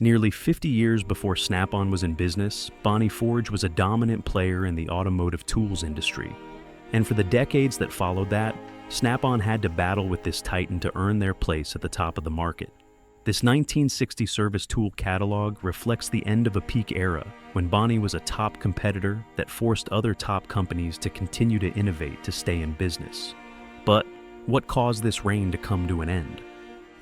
Nearly 50 years before Snap-on was in business, Bonney Forge was a dominant player in the automotive tools industry. And for the decades that followed that, Snap-on had to battle with this titan to earn their place at the top of the market. This 1960 service tool catalog reflects the end of a peak era when Bonney was a top competitor that forced other top companies to continue to innovate to stay in business. But what caused this reign to come to an end?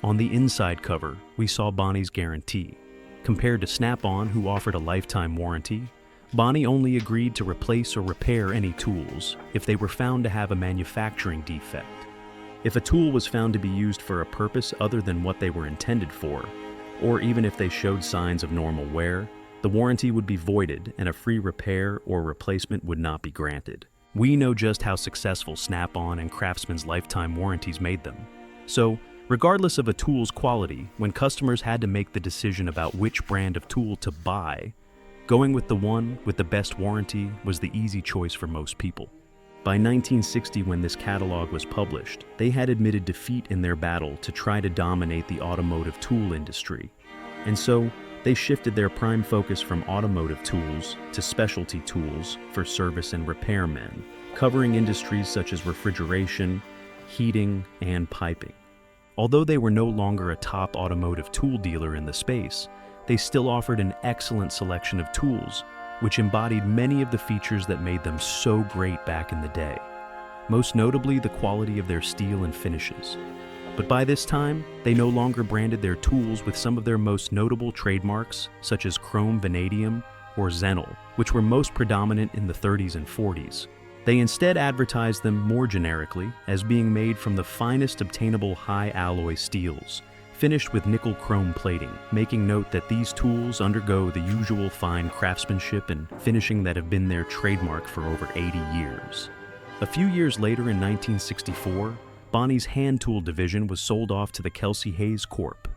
On the inside cover, we saw Bonney's guarantee. Compared to Snap-on, who offered a lifetime warranty, Bonney only agreed to replace or repair any tools if they were found to have a manufacturing defect. If a tool was found to be used for a purpose other than what they were intended for, or even if they showed signs of normal wear, the warranty would be voided and a free repair or replacement would not be granted. We know just how successful Snap-on and Craftsman's lifetime warranties made them. So, regardless of a tool's quality, when customers had to make the decision about which brand of tool to buy, going with the one with the best warranty was the easy choice for most people. By 1960, when this catalog was published, they had admitted defeat in their battle to try to dominate the automotive tool industry. And so, they shifted their prime focus from automotive tools to specialty tools for service and repairmen, covering industries such as refrigeration, heating, and piping. Although they were no longer a top automotive tool dealer in the space, they still offered an excellent selection of tools, which embodied many of the features that made them so great back in the day, most notably the quality of their steel and finishes. But by this time, they no longer branded their tools with some of their most notable trademarks, such as chrome vanadium or Zenil, which were most predominant in the 30s and 40s. They instead advertised them more generically as being made from the finest obtainable high-alloy steels, finished with nickel chrome plating, making note that these tools undergo the usual fine craftsmanship and finishing that have been their trademark for over 80 years. A few years later in 1964, Bonney's hand tool division was sold off to the Kelsey-Hayes Corp.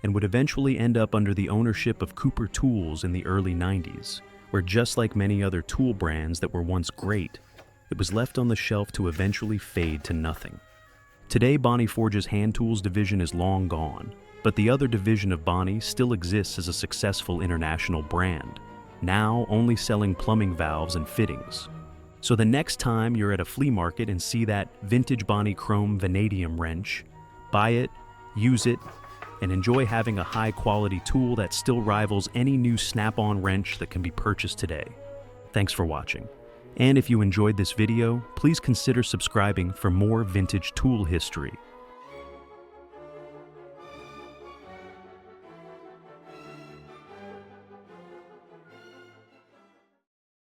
and would eventually end up under the ownership of Cooper Tools in the early 90s, where just like many other tool brands that were once great, it was left on the shelf to eventually fade to nothing. Today, Bonney Forge's hand tools division is long gone, but the other division of Bonney still exists as a successful international brand, now only selling plumbing valves and fittings. So the next time you're at a flea market and see that vintage Bonney chrome vanadium wrench, buy it, use it, and enjoy having a high-quality tool that still rivals any new Snap-on wrench that can be purchased today. Thanks for watching. And if you enjoyed this video, please consider subscribing for more vintage tool history.